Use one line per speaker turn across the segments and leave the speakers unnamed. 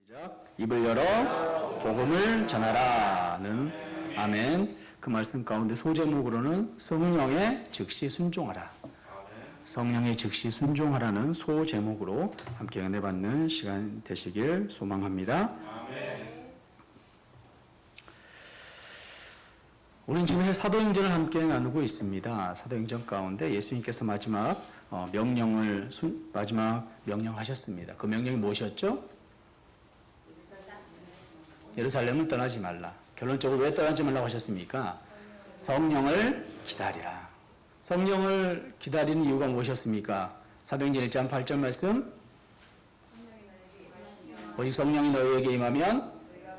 시작. 입을 열어 복음을 전하라는 아멘. 그 말씀 가운데 소제목으로는 성령의 즉시 순종하라. 성령의 즉시 순종하라는 소제목으로 함께 은혜 받는 시간 되시길 소망합니다. 우리는 지금 사도행전을 함께 나누고 있습니다. 사도행전 가운데 예수님께서 마지막 명령하셨습니다. 그 명령이 무엇이었죠? 예루살렘을 떠나지 말라. 결론적으로 왜 떠나지 말라고 하셨습니까? 성령을 기다리라. 성령을 기다리는 이유가 무엇이었습니까? 사도행전 1장 8절 말씀. 오직 성령이 너희에게 임하면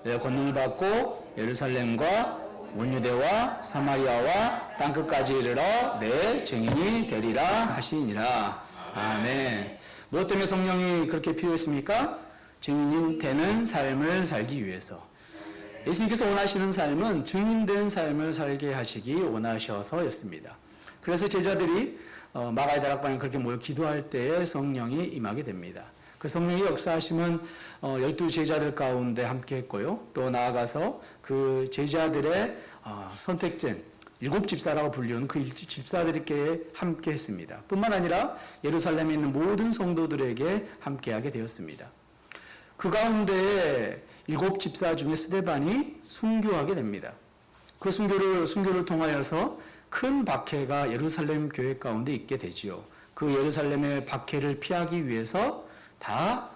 너희가 권능을 받고 예루살렘과 온 유대와 사마리아와 땅끝까지 이르러 내 증인이 되리라 하시니라. 아멘. 무엇 때문에 성령이 그렇게 필요했습니까? 증인이 되는 삶을 살기 위해서. 예수님께서 원하시는 삶은 증인된 삶을 살게 하시기 원하셔서였습니다. 그래서 제자들이 마가의 다락방에 그렇게 모여 기도할 때에 성령이 임하게 됩니다. 그 성령의 역사하심은 12 제자들 가운데 함께 했고요. 또 나아가서 그 제자들의 선택된 7 집사라고 불리는 그 집사들께 함께 했습니다. 뿐만 아니라 예루살렘에 있는 모든 성도들에게 함께하게 되었습니다. 그 가운데 7 집사 중에 스데반이 순교하게 됩니다. 그 순교를 통하여서 큰 박해가 예루살렘 교회 가운데 있게 되지요. 그 예루살렘의 박해를 피하기 위해서 다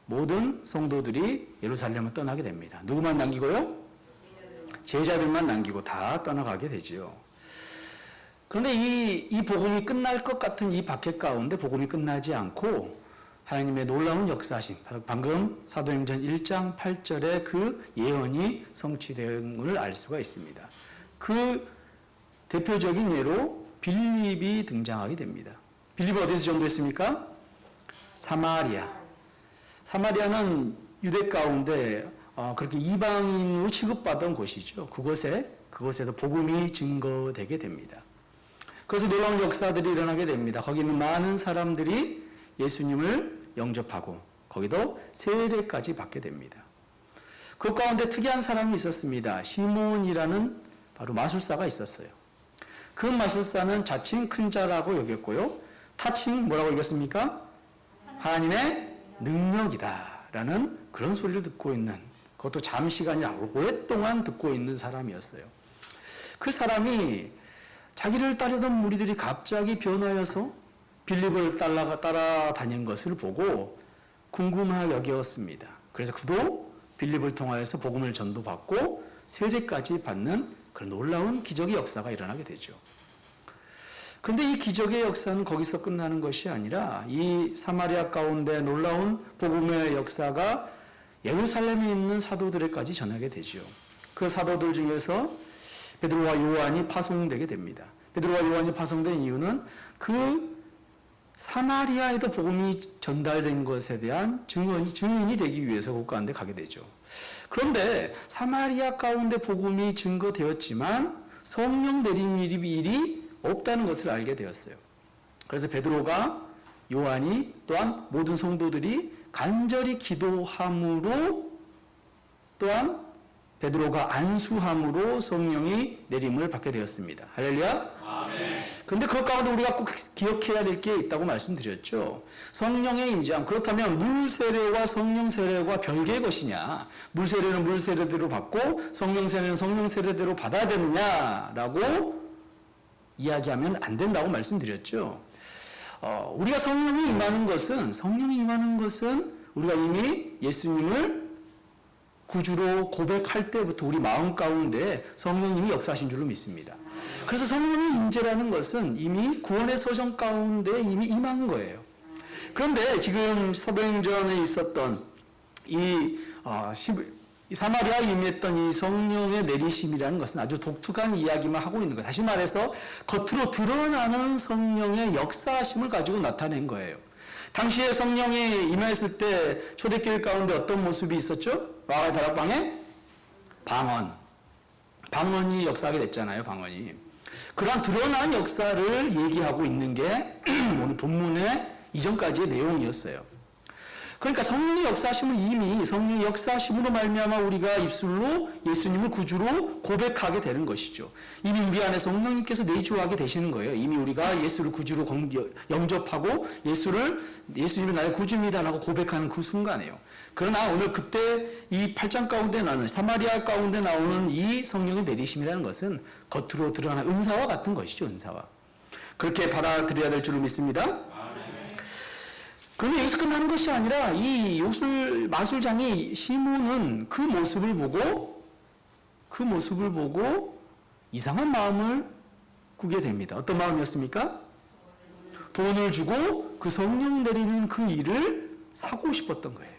모든 성도들이 예루살렘을 떠나게 됩니다. 누구만 남기고요? 제자들만 남기고 다 떠나가게 되지요. 그런데 이 복음이 끝날 것 같은 이 박해 가운데 복음이 끝나지 않고 하나님의 놀라운 역사하심, 방금 사도행전 1장 8절에 그 예언이 성취됨을 알 수가 있습니다. 그 대표적인 예로 빌립이 등장하게 됩니다. 빌립은 어디서 전도했습니까? 사마리아. 사마리아는 유대 가운데 그렇게 이방인으로 취급받던 곳이죠. 그곳에도 복음이 증거되게 됩니다. 그래서 놀라운 역사들이 일어나게 됩니다. 거기 있는 많은 사람들이 예수님을 영접하고 거기도 세례까지 받게 됩니다. 그 가운데 특이한 사람이 있었습니다. 시몬이라는 바로 마술사가 있었어요. 그 마술사는 자칭 큰 자라고 여겼고요. 타칭 뭐라고 여겼습니까? 하나님의 능력이다 라는 그런 소리를 듣고 있는, 그것도 잠시간이 아니라 오랫동안 듣고 있는 사람이었어요. 그 사람이 자기를 따르던 무리들이 갑자기 변하여서 빌립을 따라다닌 것을 보고 궁금하게 여겼습니다. 그래서 그도 빌립을 통하여서 복음을 전도받고 세례까지 받는 그런 놀라운 기적의 역사가 일어나게 되죠. 그런데 이 기적의 역사는 거기서 끝나는 것이 아니라 이 사마리아 가운데 놀라운 복음의 역사가 예루살렘에 있는 사도들에까지 전하게 되죠. 그 사도들 중에서 베드로와 요한이 파송되게 됩니다. 베드로와 요한이 파송된 이유는 그 사마리아에도 복음이 전달된 것에 대한 증인이 되기 위해서 그 가운데 가게 되죠. 그런데 사마리아 가운데 복음이 증거되었지만 성령 내림 일이 없다는 것을 알게 되었어요. 그래서 베드로가, 요한이 또한 모든 성도들이 간절히 기도함으로, 또한 베드로가 안수함으로 성령이 내림을 받게 되었습니다. 할렐루야. 그런데 그 가운데 우리가 꼭 기억해야 될 게 있다고 말씀드렸죠. 성령의 임재함. 그렇다면 물 세례와 성령 세례가 별개의 것이냐? 물 세례는 물 세례대로 받고 성령 세례는 성령 세례대로 받아야 되느냐라고 이야기하면 안 된다고 말씀드렸죠. 우리가 성령이 임하는 것은 우리가 이미 예수님을 구주로 고백할 때부터 우리 마음 가운데 성령님이 역사하신 줄로 믿습니다. 그래서 성령의 임재라는 것은 이미 구원의 소정 가운데 이미 임한 거예요. 그런데 지금 사도행전에 있었던 이 사마리아에 임했던 이 성령의 내리심이라는 것은 아주 독특한 이야기만 하고 있는 거예요. 다시 말해서 겉으로 드러나는 성령의 역사하심을 가지고 나타낸 거예요. 당시에 성령이 임했을 때 초대교회 가운데 어떤 모습이 있었죠? 마가의 다락방에 방언이 역사하게 됐잖아요. 방언이. 그러한 드러난 역사를 얘기하고 있는 게 오늘 본문의 이전까지의 내용이었어요. 그러니까 성령의 역사하심을 이미 성령의 역사하심으로 말미암아 우리가 입술로 예수님을 구주로 고백하게 되는 것이죠. 이미 우리 안에 성령님께서 내주하게 되시는 거예요. 이미 우리가 예수를 구주로 영접하고 예수님이 나의 구주입니다라고 고백하는 그 순간이에요. 그러나 오늘 그때 이 8장 가운데 나오는 사마리아 가운데 나오는 이 성령의 내리심이라는 것은 겉으로 드러나는 은사와 같은 것이죠. 은사와. 그렇게 받아들여야 될 줄로 믿습니다. 그런데 여기서 끝나는 것이 아니라 이 마술장이 시몬은 그 모습을 보고 이상한 마음을 꾸게 됩니다. 어떤 마음이었습니까? 돈을 주고 그 성령 내리는 그 일을 사고 싶었던 거예요.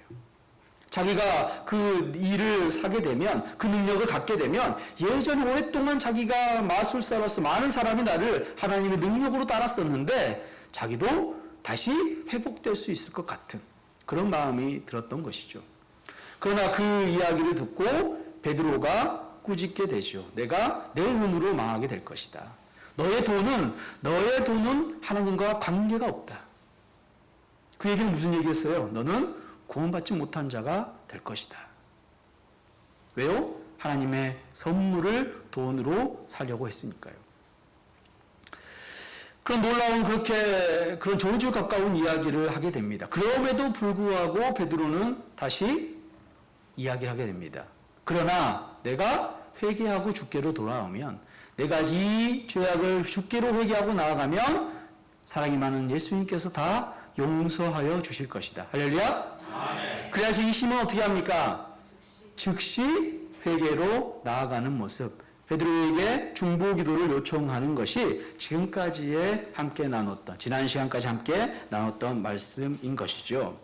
자기가 그 일을 사게 되면, 그 능력을 갖게 되면 예전에 오랫동안 자기가 마술사로서 많은 사람이 나를 하나님의 능력으로 따랐었는데 자기도 다시 회복될 수 있을 것 같은 그런 마음이 들었던 것이죠. 그러나 그 이야기를 듣고 베드로가 꾸짖게 되죠. 내가 내 은으로 망하게 될 것이다. 너의 돈은 하나님과 관계가 없다. 그 얘기는 무슨 얘기였어요? 너는 구원받지 못한 자가 될 것이다. 왜요? 하나님의 선물을 돈으로 사려고 했으니까요. 그런 놀라운 그런 저주 가까운 이야기를 하게 됩니다. 그럼에도 불구하고 베드로는 다시 이야기를 하게 됩니다. 그러나 내가 회개하고 주께로 돌아오면, 내가 이 죄악을 주께로 회개하고 나아가면 사랑이 많은 예수님께서 다 용서하여 주실 것이다. 할렐루야. 아멘. 그래서 이 시몬은 어떻게 합니까? 즉시 회개로 나아가는 모습. 베드로에게 중보 기도를 요청하는 것이 지금까지의 함께 나눴던, 지난 시간까지 함께 나눴던 말씀인 것이죠.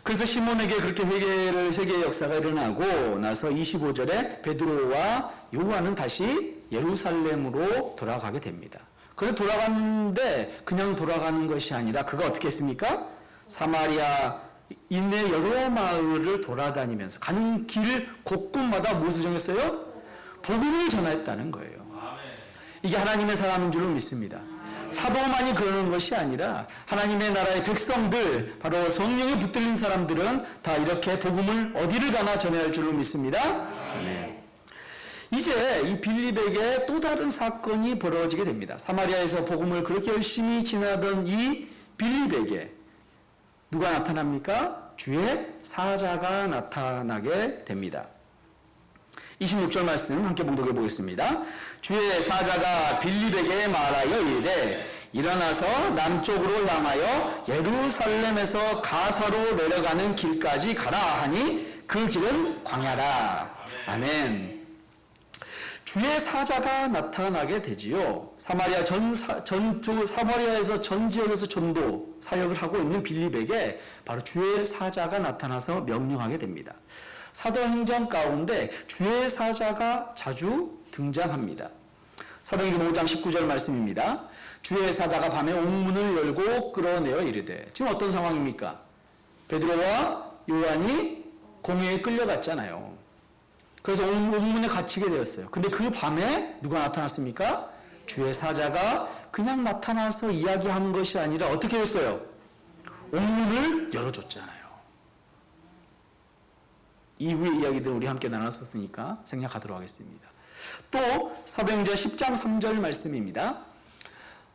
그래서 시몬에게 그렇게 회개의 역사가 일어나고 나서 25절에 베드로와 요한은 다시 예루살렘으로 돌아가게 됩니다. 그래서 돌아갔는데 그냥 돌아가는 것이 아니라 그가 어떻게 했습니까? 사마리아 인내 여러 마을을 돌아다니면서 가는 길 곳곳마다 무엇을 정했어요? 복음을 전했다는 거예요. 이게 하나님의 사람인 줄로 믿습니다. 사도만이 그러는 것이 아니라 하나님의 나라의 백성들, 바로 성령에 붙들린 사람들은 다 이렇게 복음을 어디를 가나 전해야 할 줄로 믿습니다. 네. 이제 이 빌립에게 또 다른 사건이 벌어지게 됩니다. 사마리아에서 복음을 그렇게 열심히 전하던 이 빌립에게 누가 나타납니까? 주의 사자가 나타나게 됩니다. 26절 말씀 함께 봉독해 보겠습니다. 주의 사자가 빌립에게 말하여 이르되 일어나서 남쪽으로 향하여 예루살렘에서 가사로 내려가는 길까지 가라 하니 그 길은 광야라. 아멘. 주의 사자가 나타나게 되지요. 사마리아에서 전 지역에서 전도 사역을 하고 있는 빌립에게 바로 주의 사자가 나타나서 명령하게 됩니다. 사도행전 가운데 주의 사자가 자주 등장합니다. 사도행전 5장 19절 말씀입니다. 주의 사자가 밤에 옥문을 열고 끌어내어 이르되, 지금 어떤 상황입니까? 베드로와 요한이 공회에 끌려갔잖아요. 그래서 옥문에 갇히게 되었어요. 근데 그 밤에 누가 나타났습니까? 주의 사자가 그냥 나타나서 이야기하는 것이 아니라 어떻게 했어요? 옥문을 열어줬잖아요. 이후의 이야기들을 우리 함께 나눴었으니까 생략하도록 하겠습니다. 또 사도행전 10장 3절 말씀입니다.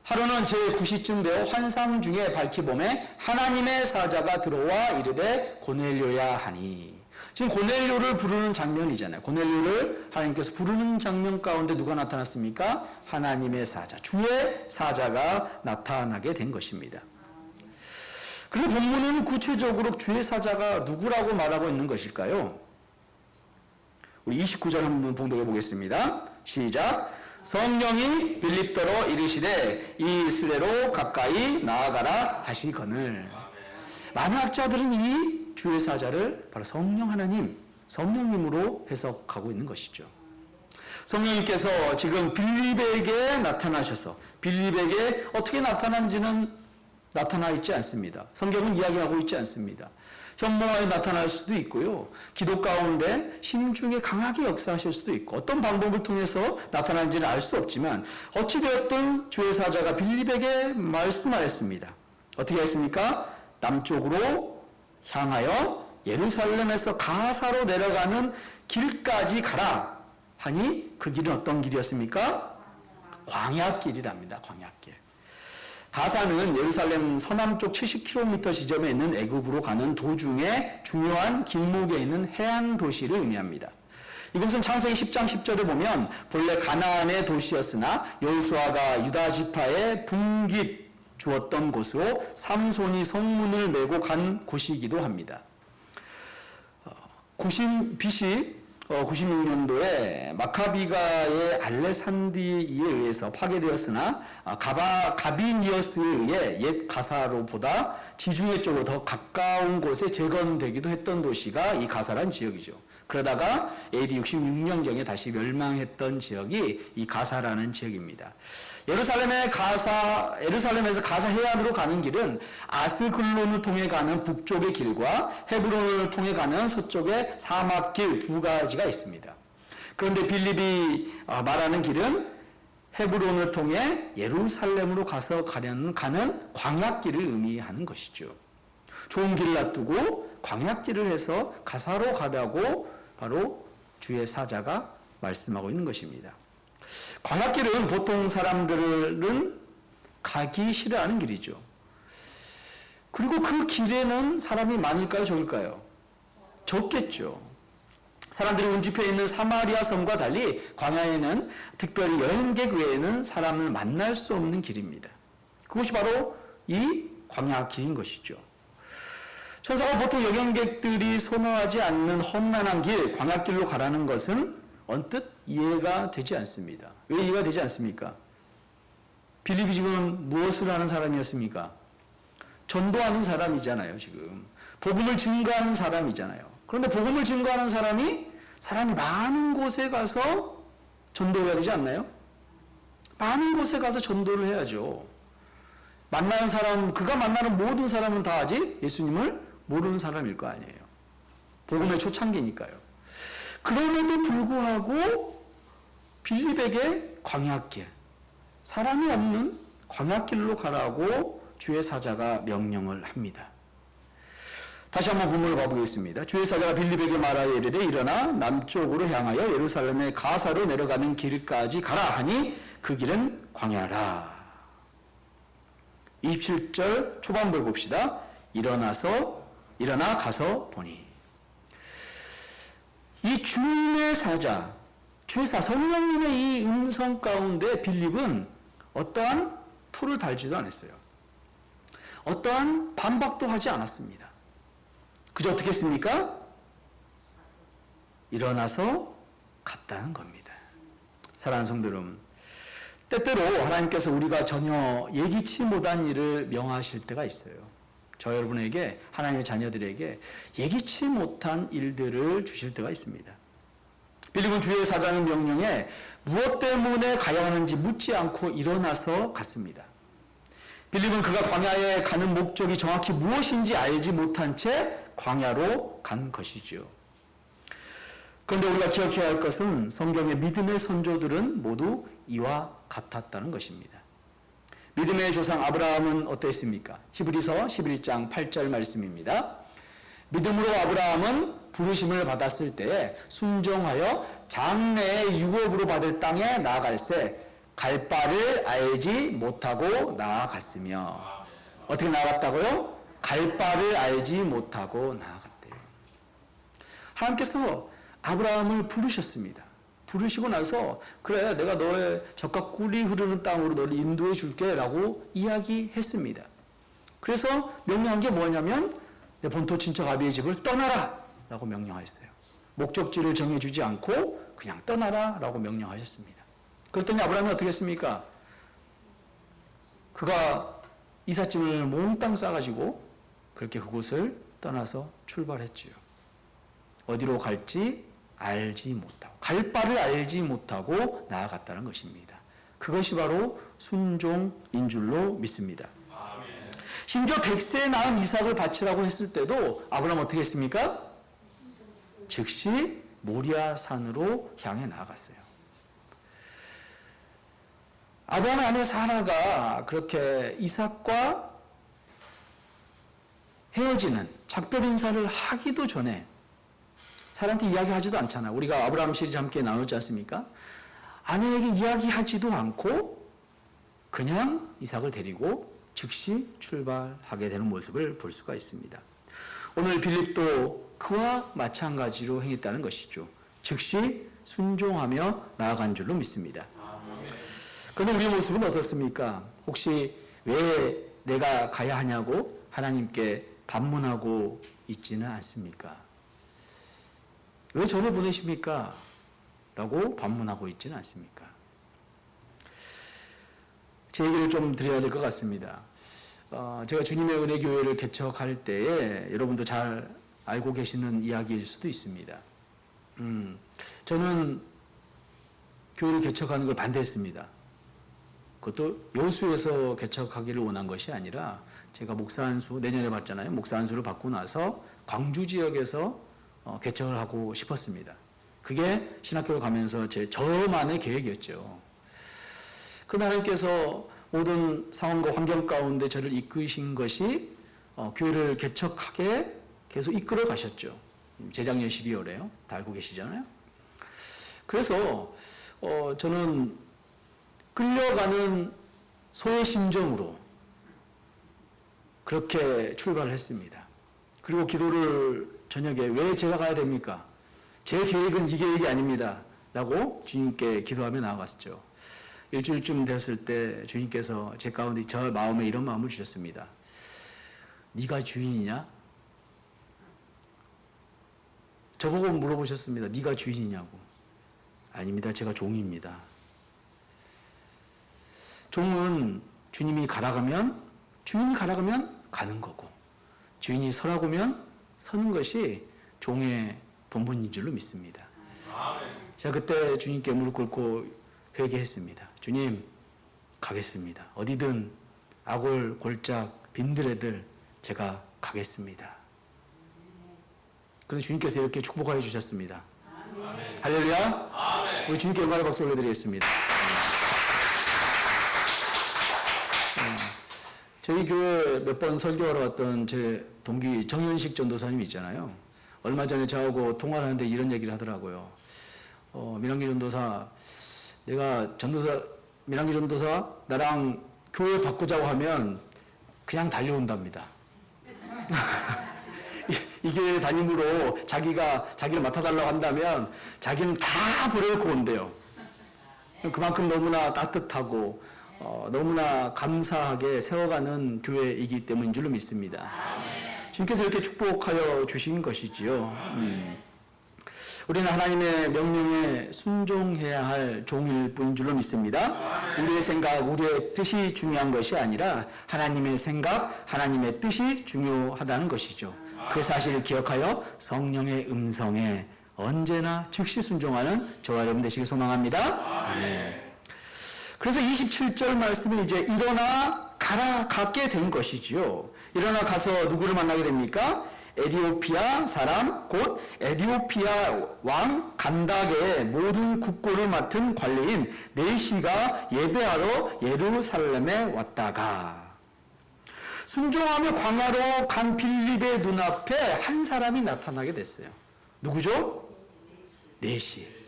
하루는 제9시쯤 되어 환상 중에 밝히 봄에 하나님의 사자가 들어와 이르되 고넬료야 하니. 지금 고넬료를 부르는 장면이잖아요. 고넬료를 하나님께서 부르는 장면 가운데 누가 나타났습니까? 하나님의 사자, 주의 사자가 나타나게 된 것입니다. 그런데 본문은 구체적으로 주의 사자가 누구라고 말하고 있는 것일까요? 우리 29절 한번 봉독해 보겠습니다. 시작. 성령이 빌립더러 이르시되 이 스레로 가까이 나아가라 하시거늘. 많은 학자들은 이 주의 사자를 바로 성령 하나님, 성령님으로 해석하고 있는 것이죠. 성령님께서 지금 빌립에게 나타나셔서 빌립에게 어떻게 나타난지는 나타나 있지 않습니다. 성경은 이야기하고 있지 않습니다. 현모하에 나타날 수도 있고요. 기도 가운데 심중에 강하게 역사하실 수도 있고 어떤 방법을 통해서 나타난지는 알 수 없지만 어찌되었든 주의 사자가 빌립에게 말씀하였습니다. 어떻게 했습니까? 남쪽으로 향하여 예루살렘에서 가사로 내려가는 길까지 가라 하니 그 길은 어떤 길이었습니까? 광야길이랍니다. 광야길. 가사는 예루살렘 서남쪽 70km 지점에 있는 애굽으로 가는 도중에 중요한 길목에 있는 해안 도시를 의미합니다. 이곳은 창세기 10장 10절에 보면 본래 가나안의 도시였으나 여호수아가 유다 지파에 분깃 주었던 곳으로 삼손이 성문을 메고 간 곳이기도 합니다. BC 96년도에 마카비가의 알레산드리에 의해서 파괴되었으나 가비니어스에 의해 옛 가사로보다 지중해 쪽으로 더 가까운 곳에 재건되기도 했던 도시가 이 가사란 지역이죠. 그러다가 AD 66년경에 다시 멸망했던 지역이 이 가사라는 지역입니다. 예루살렘에서 가사 해안으로 가는 길은 아스글론을 통해 가는 북쪽의 길과 헤브론을 통해 가는 서쪽의 사막길 두 가지가 있습니다. 그런데 빌립이 말하는 길은 헤브론을 통해 예루살렘으로 가는 광야길을 의미하는 것이죠. 좋은 길을 놔두고 광야길을 해서 가사로 가라고 바로 주의 사자가 말씀하고 있는 것입니다. 광야길은 보통 사람들은 가기 싫어하는 길이죠. 그리고 그 길에는 사람이 많을까요, 적을까요? 적겠죠. 사람들이 운집해 있는 사마리아 섬과 달리 광야에는 특별히 여행객 외에는 사람을 만날 수 없는 길입니다. 그것이 바로 이 광야길인 것이죠. 천사가 보통 여행객들이 선호하지 않는 험난한 길, 광야길로 가라는 것은 언뜻 이해가 되지 않습니다. 왜 이해가 되지 않습니까? 빌립이 지금 무엇을 하는 사람이었습니까? 전도하는 사람이잖아요, 지금. 복음을 증거하는 사람이잖아요. 그런데 복음을 증거하는 사람이 많은 곳에 가서 전도해야 되지 않나요? 많은 곳에 가서 전도를 해야죠. 만나는 사람, 그가 만나는 모든 사람은 다 아직 예수님을 모르는 사람일 거 아니에요. 복음의 초창기니까요. 그럼에도 불구하고 빌립에게 광야길, 사람이 없는 광야길로 가라고 주의 사자가 명령을 합니다. 다시 한번 본문을 봐보겠습니다. 주의 사자가 빌립에게 말하여 이르되 일어나 남쪽으로 향하여 예루살렘의 가사로 내려가는 길까지 가라 하니 그 길은 광야라. 27절 초반부를 봅시다. 일어나 가서 보니. 이 주님의 사자, 주의 성령님의 이 음성 가운데 빌립은 어떠한 토를 달지도 않았어요. 어떠한 반박도 하지 않았습니다. 그저 어떻게 했습니까? 일어나서 갔다는 겁니다. 사랑하는 성도 여러분, 때때로 하나님께서 우리가 전혀 예기치 못한 일을 명하실 때가 있어요. 저 여러분에게, 하나님의 자녀들에게 예기치 못한 일들을 주실 때가 있습니다. 빌립은 주의 사자의 명령에 무엇 때문에 가야 하는지 묻지 않고 일어나서 갔습니다. 빌립은 그가 광야에 가는 목적이 정확히 무엇인지 알지 못한 채 광야로 간 것이죠. 그런데 우리가 기억해야 할 것은 성경의 믿음의 선조들은 모두 이와 같았다는 것입니다. 믿음의 조상 아브라함은 어땠습니까? 히브리서 11장 8절 말씀입니다. 믿음으로 아브라함은 부르심을 받았을 때에 순종하여 장래의 유업으로 받을 땅에 나아갈새 갈 바를 알지 못하고 나아갔으며. 어떻게 나아갔다고요? 갈 바를 알지 못하고 나아갔대요. 하나님께서 아브라함을 부르셨습니다. 부르시고 나서 그래, 내가 너의 젖과 꿀이 흐르는 땅으로 너를 인도해 줄게 라고 이야기했습니다. 그래서 명령한 게 뭐냐면 내 본토 친척 아비의 집을 떠나라 라고 명령하셨어요. 목적지를 정해주지 않고 그냥 떠나라 라고 명령하셨습니다. 그랬더니 아브라함이 어떻게 했습니까? 그가 이삿짐을 몽땅 싸가지고 그렇게 그곳을 떠나서 출발했지요. 어디로 갈지 알지 못하고, 갈 바를 알지 못하고 나아갔다는 것입니다. 그것이 바로 순종인 줄로 믿습니다. 심지어 100세에 낳은 이삭을 바치라고 했을 때도 아브라함 어떻게 했습니까? 즉시 모리아 산으로 향해 나아갔어요. 아브라함의 아내 사라가 그렇게 이삭과 헤어지는 작별 인사를 하기도 전에 사람한테 이야기하지도 않잖아. 우리가 아브라함 시리즈 함께 나눴지 않습니까? 아내에게 이야기하지도 않고 그냥 이삭을 데리고 즉시 출발하게 되는 모습을 볼 수가 있습니다. 오늘 빌립도 그와 마찬가지로 행했다는 것이죠. 즉시 순종하며 나아간 줄로 믿습니다. 그런데 우리의 모습은 어떻습니까? 혹시 왜 내가 가야 하냐고 하나님께 반문하고 있지는 않습니까? 왜 저를 보내십니까? 라고 반문하고 있지는 않습니까? 제 얘기를 좀 드려야 될 것 같습니다. 제가 주님의 은혜 교회를 개척할 때에 여러분도 잘 알고 계시는 이야기일 수도 있습니다. 저는 교회를 개척하는 걸 반대했습니다. 그것도 여수에서 개척하기를 원한 것이 아니라 제가 목사 안수 내년에 받잖아요. 목사 안수를 받고 나서 광주 지역에서 개척을 하고 싶었습니다. 그게 신학교를 가면서 저만의 계획이었죠. 그러나 하나님께서 모든 상황과 환경 가운데 저를 이끄신 것이 교회를 개척하게 계속 이끌어 가셨죠. 재작년 12월에요. 다 알고 계시잖아요. 그래서 저는 끌려가는 소의 심정으로 그렇게 출발을 했습니다. 그리고 기도를 저녁에 왜 제가 가야 됩니까? 제 계획은 이 계획이 아닙니다. 라고 주님께 기도하며 나아갔죠. 일주일쯤 됐을 때 주님께서 제 가운데 저 마음에 이런 마음을 주셨습니다. 네가 주인이냐? 저보고 물어보셨습니다. 네가 주인이냐고. 아닙니다. 제가 종입니다. 종은 주님이 가라가면 주인이 가라가면 가는 거고 주인이 서라고면 서는 것이 종의 본분인 줄로 믿습니다. 제가 그때 주님께 무릎 꿇고 회개했습니다. 주님, 가겠습니다. 어디든 아골, 골짝, 빈들애들 제가 가겠습니다. 그래서 주님께서 이렇게 축복하여 주셨습니다. 아멘. 할렐루야. 아멘. 우리 주님께 영광의 박수 올려드리겠습니다. 저희 교회 몇 번 설교하러 왔던 제 동기 정현식 전도사님 있잖아요. 얼마 전에 저하고 통화를 하는데 이런 얘기를 하더라고요. 민항기 전도사, 민항기 전도사 나랑 교회 바꾸자고 하면 그냥 달려온답니다. 이 교회 담임으로 자기를 맡아달라고 한다면 자기는 다 버려놓고 온대요. 그만큼 너무나 따뜻하고 너무나 감사하게 세워가는 교회이기 때문인 줄로 믿습니다. 주님께서 이렇게 축복하여 주신 것이지요. 우리는 하나님의 명령에 순종해야 할 종일 뿐인 줄로 믿습니다. 우리의 생각, 우리의 뜻이 중요한 것이 아니라 하나님의 생각, 하나님의 뜻이 중요하다는 것이죠. 그 사실을 기억하여 성령의 음성에 언제나 즉시 순종하는 저와 여러분 되시길 소망합니다. 네. 그래서 27절 말씀은 이제 일어나 가게 된 것이지요. 일어나 가서 누구를 만나게 됩니까? 에디오피아 사람 곧 에디오피아 왕 간닥의 모든 국고를 맡은 관리인 네시가 예배하러 예루살렘에 왔다가 순종하며 광야로 간 빌립의 눈앞에 한 사람이 나타나게 됐어요. 누구죠? 네시.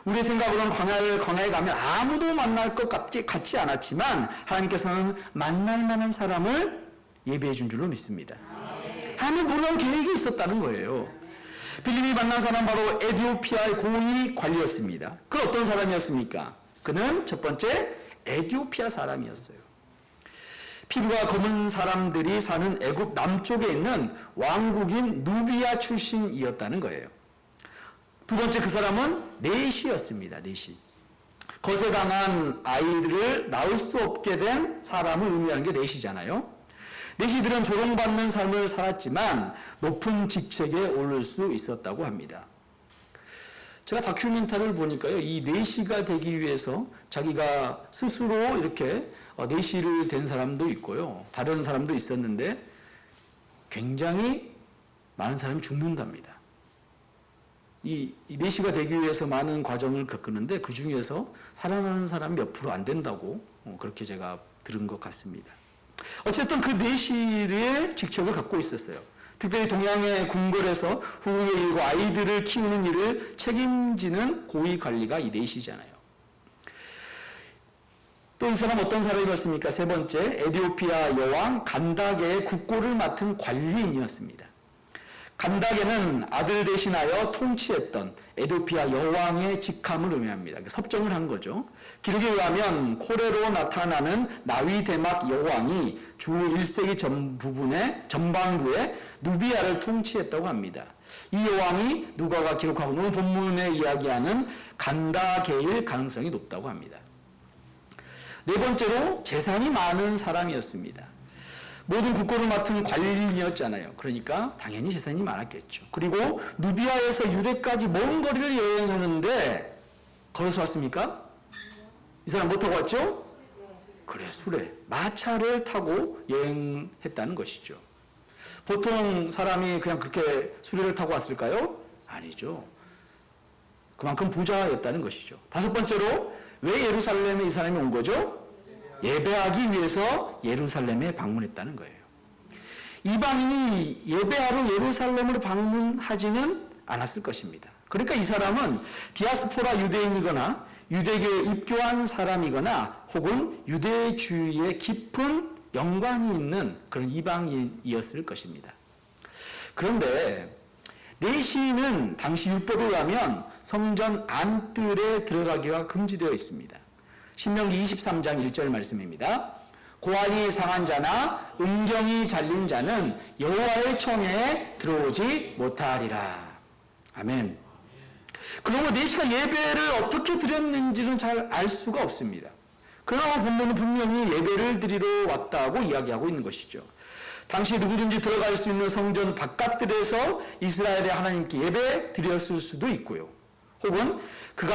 우리 생각으로는 광야에 가면 아무도 만날 것 같지 않았지만 하나님께서는 만날 만한 사람을 예배해 준 줄로 믿습니다. 하나님 놀라운 계획이 있었다는 거예요. 빌립이 만난 사람 바로 에디오피아의 고위 관리였습니다. 그 어떤 사람이었습니까? 그는 첫 번째 에디오피아 사람이었어요. 피부가 검은 사람들이 사는 애굽 남쪽에 있는 왕국인 누비아 출신이었다는 거예요. 두 번째 그 사람은 네시였습니다. 네시. 거세 강한 아이들을 낳을 수 없게 된 사람을 의미하는 게 네시잖아요. 네시들은 조롱받는 삶을 살았지만 높은 직책에 오를 수 있었다고 합니다. 제가 다큐멘터리를 보니까요, 이 네시가 되기 위해서 자기가 스스로 이렇게 네시를 된 사람도 있고요, 다른 사람도 있었는데 굉장히 많은 사람이 죽는답니다. 이 네시가 되기 위해서 많은 과정을 겪는데 그 중에서 살아나는 사람이 몇 프로 안 된다고 그렇게 제가 들은 것 같습니다. 어쨌든 그 내시의 직책을 갖고 있었어요. 특별히 동양의 궁궐에서 후궁의 일과 아이들을 키우는 일을 책임지는 고위 관리가 이 내시잖아요. 또 이 사람 어떤 사람이었습니까? 세 번째, 에디오피아 여왕 간다게의 국고를 맡은 관리인이었습니다. 간다게는 아들 대신하여 통치했던 에디오피아 여왕의 직함을 의미합니다. 섭정을 한 거죠. 기록에 의하면 코레로 나타나는 나위 대막 여왕이 주 1세기 전반부에 누비아를 통치했다고 합니다. 이 여왕이 누가가 기록하고 오늘 본문에 이야기하는 간다게일 가능성이 높다고 합니다. 네 번째로 재산이 많은 사람이었습니다. 모든 국고를 맡은 관리인이었잖아요. 그러니까 당연히 재산이 많았겠죠. 그리고 누비아에서 유대까지 먼 거리를 여행하는데 걸어서 왔습니까? 이 사람 뭐 타고 왔죠? 그래, 수레. 마차를 타고 여행했다는 것이죠. 보통 사람이 그냥 그렇게 수레를 타고 왔을까요? 아니죠. 그만큼 부자였다는 것이죠. 다섯 번째로 왜 예루살렘에 이 사람이 온 거죠? 예배하기 위해서 예루살렘에 방문했다는 거예요. 이방인이 예배하러 예루살렘을 방문하지는 않았을 것입니다. 그러니까 이 사람은 디아스포라 유대인이거나 유대교에 입교한 사람이거나 혹은 유대주의에 깊은 연관이 있는 그런 이방인이었을 것입니다. 그런데 내시는 당시 율법에 의하면 성전 안뜰에 들어가기가 금지되어 있습니다. 신명기 23장 1절 말씀입니다. 고환이 상한 자나 음경이 잘린 자는 여호와의 청회에 들어오지 못하리라. 아멘. 그러면 내시가 예배를 어떻게 드렸는지는 잘 알 수가 없습니다. 그러나 본문은 분명히 예배를 드리러 왔다고 이야기하고 있는 것이죠. 당시 누구든지 들어갈 수 있는 성전 바깥들에서 이스라엘의 하나님께 예배 드렸을 수도 있고요. 혹은 그가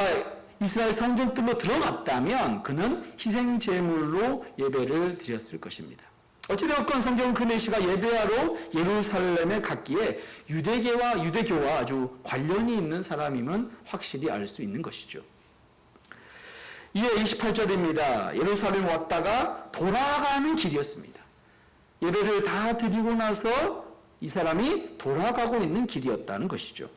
이스라엘 성전뜰로 들어갔다면 그는 희생 제물로 예배를 드렸을 것입니다. 어찌되었건 성경은 그 내시가 예배하러 예루살렘에 갔기에 유대교와 아주 관련이 있는 사람임은 확실히 알 수 있는 것이죠. 이에 28절입니다. 예루살렘 왔다가 돌아가는 길이었습니다. 예배를 다 드리고 나서 이 사람이 돌아가고 있는 길이었다는 것이죠.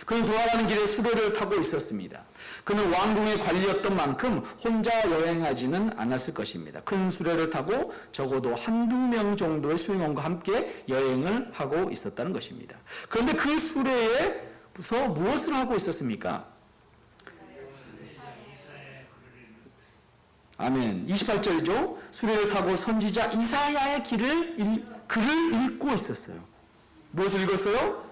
그는 돌아가는 길에 수레를 타고 있었습니다. 그는 왕궁의 관리였던 만큼 혼자 여행하지는 않았을 것입니다. 큰 수레를 타고 적어도 한두 명 정도의 수행원과 함께 여행을 하고 있었다는 것입니다. 그런데 그 수레에서 무엇을 하고 있었습니까? 아멘. 28절이죠. 수레를 타고 선지자 이사야의 글을 읽고 있었어요. 무엇을 읽었어요?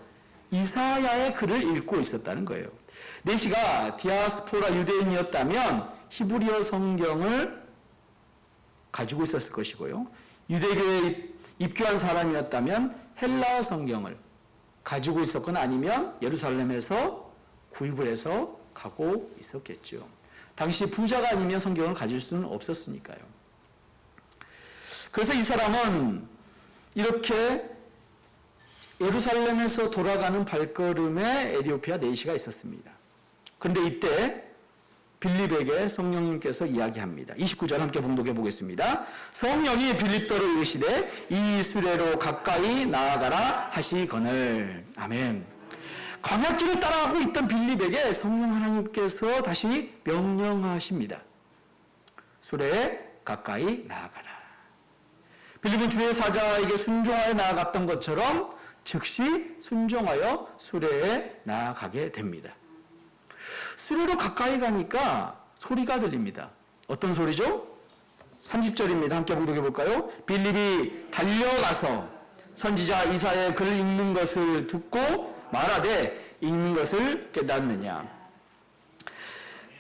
이사야의 글을 읽고 있었다는 거예요. 내시가 디아스포라 유대인이었다면 히브리어 성경을 가지고 있었을 것이고요. 유대교에 입교한 사람이었다면 헬라어 성경을 가지고 있었거나 아니면 예루살렘에서 구입을 해서 가고 있었겠죠. 당시 부자가 아니면 성경을 가질 수는 없었으니까요. 그래서 이 사람은 이렇게 예루살렘에서 돌아가는 발걸음에 에디오피아 내시가 있었습니다. 그런데 이때 빌립에게 성령님께서 이야기합니다. 29절 함께 봉독해 보겠습니다. 성령이 빌립더러 이르시되 이 수레로 가까이 나아가라 하시거늘. 아멘. 광야길을 따라가고 있던 빌립에게 성령 하나님께서 다시 명령하십니다. 수레에 가까이 나아가라. 빌립은 주의 사자에게 순종하여 나아갔던 것처럼 즉시 순종하여 수레에 나아가게 됩니다. 수레로 가까이 가니까 소리가 들립니다. 어떤 소리죠? 30절입니다. 함께 봉독해 볼까요? 빌립이 달려가서 선지자 이사야의 글을 읽는 것을 듣고 말하되 읽는 것을 깨닫느냐.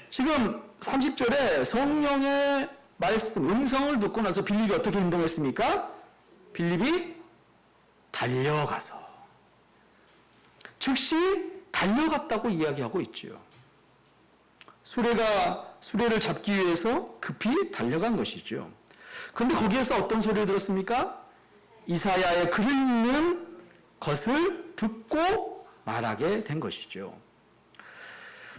지금 30절에 성령의 말씀, 음성을 듣고 나서 빌립이 어떻게 행동했습니까? 빌립이 달려가서 즉시 달려갔다고 이야기하고 있지요. 수레를 잡기 위해서 급히 달려간 것이죠. 그런데 거기에서 어떤 소리를 들었습니까? 이사야의 글을 읽는 것을 듣고 말하게 된 것이죠.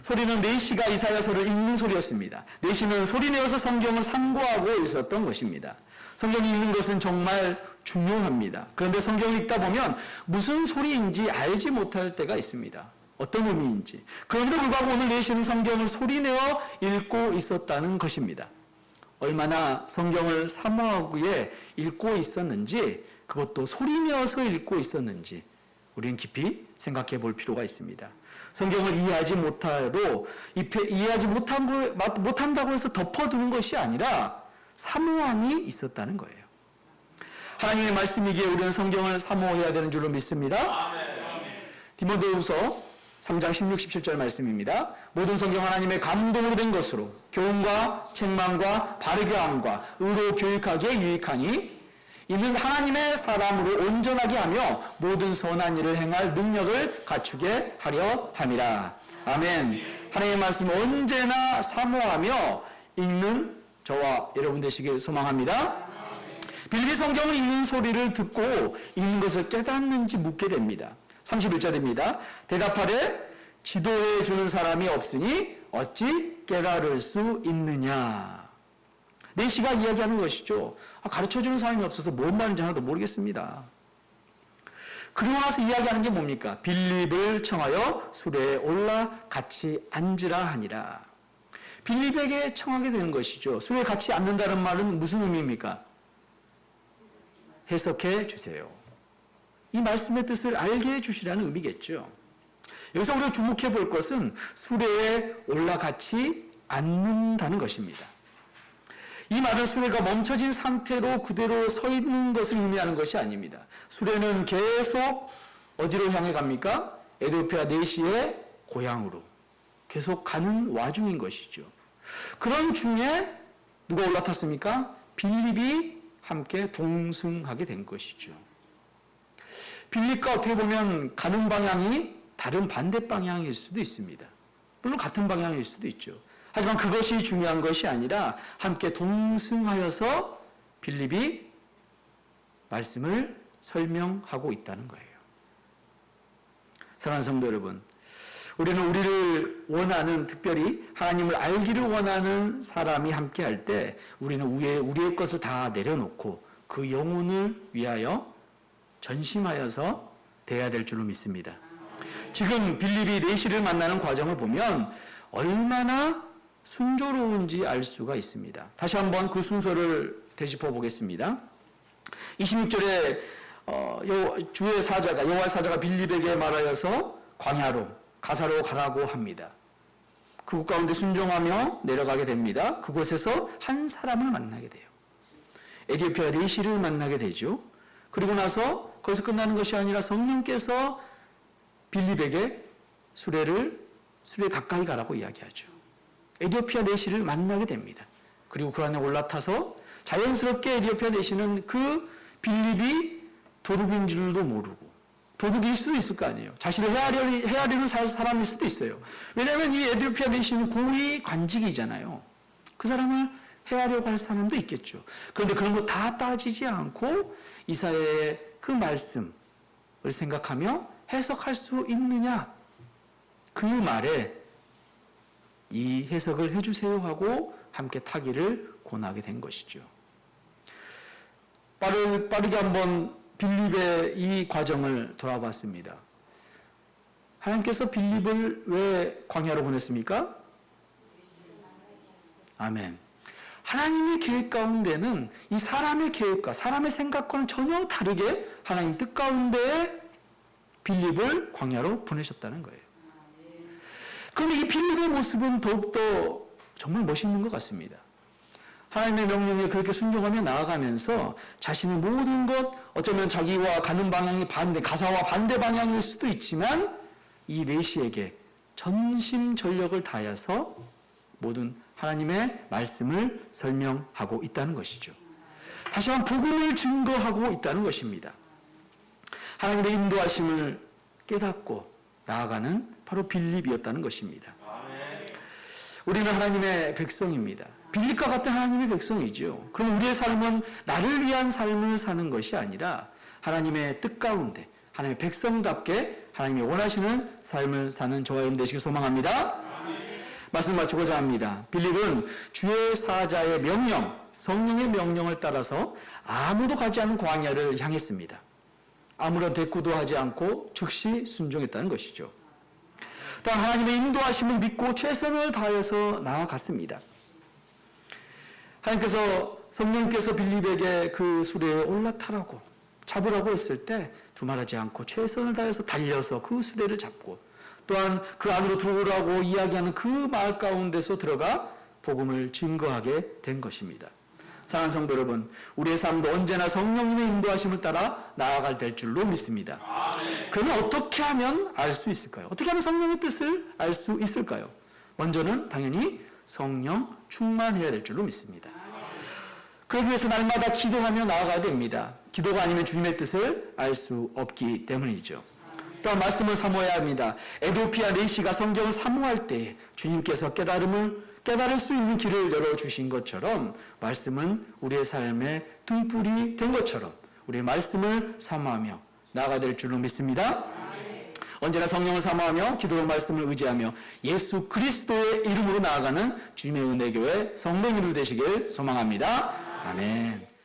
소리는 내시가 이사야서를 읽는 소리였습니다. 내시는 소리내어서 성경을 상고하고 있었던 것입니다. 성경 읽는 것은 정말 중요합니다. 그런데 성경을 읽다 보면 무슨 소리인지 알지 못할 때가 있습니다. 어떤 의미인지. 그런데도 불구하고 오늘 내시는 성경을 소리내어 읽고 있었다는 것입니다. 얼마나 성경을 사모하기에 읽고 있었는지, 그것도 소리내어서 읽고 있었는지 우리는 깊이 생각해 볼 필요가 있습니다. 성경을 이해하지 못해도 이해하지 못한다고 해서 덮어두는 것이 아니라 사모함이 있었다는 거예요. 하나님의 말씀이기에 우리는 성경을 사모해야 되는 줄로 믿습니다. 디모데후서 3장 16, 17절 말씀입니다. 모든 성경 하나님의 감동으로 된 것으로 교훈과 책망과 바르게 함과 의로 교육하기에 유익하니 이는 하나님의 사람으로 온전하게 하며 모든 선한 일을 행할 능력을 갖추게 하려 함이라. 아멘. 하나님의 말씀을 언제나 사모하며 읽는 저와 여러분 되시길 소망합니다. 빌립이 성경을 읽는 소리를 듣고 읽는 것을 깨닫는지 묻게 됩니다. 31절입니다. 대답하되 지도해 주는 사람이 없으니 어찌 깨달을 수 있느냐. 내시가 이야기하는 것이죠. 가르쳐주는 사람이 없어서 뭔 말인지 하나도 모르겠습니다. 그러고 나서 이야기하는 게 뭡니까? 빌립을 청하여 수레에 올라 같이 앉으라 하니라. 빌립에게 청하게 되는 것이죠. 수레에 같이 앉는다는 말은 무슨 의미입니까? 해석해 주세요. 이 말씀의 뜻을 알게 해주시라는 의미겠죠. 여기서 우리가 주목해 볼 것은 수레에 올라 같이 앉는다는 것입니다. 이 말은 수레가 멈춰진 상태로 그대로 서 있는 것을 의미하는 것이 아닙니다. 수레는 계속 어디로 향해 갑니까? 에티오피아 내시의 고향으로 계속 가는 와중인 것이죠. 그런 중에 누가 올라탔습니까? 빌립이 함께 동승하게 된 것이죠. 빌립과 어떻게 보면 가는 방향이 다른 반대 방향일 수도 있습니다. 물론 같은 방향일 수도 있죠. 하지만 그것이 중요한 것이 아니라 함께 동승하여서 빌립이 말씀을 설명하고 있다는 거예요. 사랑하는 성도 여러분, 우리는 우리를 원하는, 특별히 하나님을 알기를 원하는 사람이 함께 할 때 우리는 우리의 것을 다 내려놓고 그 영혼을 위하여 전심하여서 대해야 될 줄로 믿습니다. 지금 빌립이 내시를 만나는 과정을 보면 얼마나 순조로운지 알 수가 있습니다. 다시 한번 그 순서를 되짚어 보겠습니다. 26절에 주의 사자가, 여호와의 사자가 빌립에게 말하여서 광야로, 가사로 가라고 합니다. 그곳 가운데 순종하며 내려가게 됩니다. 그곳에서 한 사람을 만나게 돼요. 에티오피아 내시를 만나게 되죠. 그리고 나서 거기서 끝나는 것이 아니라 성령께서 빌립에게 수레 가까이 가라고 이야기하죠. 에티오피아 내시를 만나게 됩니다. 그리고 그 안에 올라타서 자연스럽게 에티오피아 내시는 그 빌립이 도둑인 줄도 모르고, 도둑일 수도 있을 거 아니에요. 자신을 헤아리는 사람일 수도 있어요. 왜냐하면 이 에티오피아 내시는 고위 관직이잖아요. 그 사람을 헤아려고 할 사람도 있겠죠. 그런데 그런 거 다 따지지 않고 이사야의 그 말씀을 생각하며 해석할 수 있느냐? 그 말에 이 해석을 해주세요 하고 함께 타기를 권하게 된 것이죠. 빠르게 한번 빌립의 이 과정을 돌아봤습니다. 하나님께서 빌립을 왜 광야로 보냈습니까? 아멘. 하나님의 계획 가운데는 이 사람의 계획과 사람의 생각과는 전혀 다르게 하나님 뜻 가운데 빌립을 광야로 보내셨다는 거예요. 그런데 이 빌립의 모습은 더욱더 정말 멋있는 것 같습니다. 하나님의 명령에 그렇게 순종하며 나아가면서 자신의 모든 것, 어쩌면 자기와 가는 방향이 가사와 반대 방향일 수도 있지만 이 내시에게 전심전력을 다해서 모든 하나님의 말씀을 설명하고 있다는 것이죠. 다시 한번 복음을 증거하고 있다는 것입니다. 하나님의 인도하심을 깨닫고 나아가는 바로 빌립이었다는 것입니다. 우리는 하나님의 백성입니다. 빌립과 같은 하나님의 백성이죠. 그럼 우리의 삶은 나를 위한 삶을 사는 것이 아니라 하나님의 뜻 가운데 하나님의 백성답게 하나님이 원하시는 삶을 사는 저와 여러분 되시길 소망합니다. 말씀 마치고자 합니다. 빌립은 주의 사자의 명령, 성령의 명령을 따라서 아무도 가지 않은 광야를 향했습니다. 아무런 대꾸도 하지 않고 즉시 순종했다는 것이죠. 또한 하나님의 인도하심을 믿고 최선을 다해서 나아갔습니다. 하나님께서 성령께서 빌립에게 그 수레에 올라타라고 잡으라고 했을 때 두말하지 않고 최선을 다해서 달려서 그 수레를 잡고 또한 그 안으로 들어오라고 이야기하는 그 마을 가운데서 들어가 복음을 증거하게 된 것입니다. 사랑하는 성도 여러분, 우리의 삶도 언제나 성령님의 인도하심을 따라 나아갈 될 줄로 믿습니다. 그러면 어떻게 하면 알 수 있을까요? 어떻게 하면 성령의 뜻을 알 수 있을까요? 먼저는 당연히 성령 충만해야 될 줄로 믿습니다. 그러기 위해서 날마다 기도하며 나아가야 됩니다. 기도가 아니면 주님의 뜻을 알 수 없기 때문이죠. 또한 말씀을 사모해야 합니다. 에도피아 레시가 성경을 사모할 때 주님께서 깨달을 수 있는 길을 열어주신 것처럼 말씀은 우리의 삶의 등불이 된 것처럼 우리의 말씀을 사모하며 나아가야 될 줄로 믿습니다. 언제나 성령을 사모하며 기도로 말씀을 의지하며 예수 그리스도의 이름으로 나아가는 주님의 은혜교회 성도님들 되시길 소망합니다. 아멘.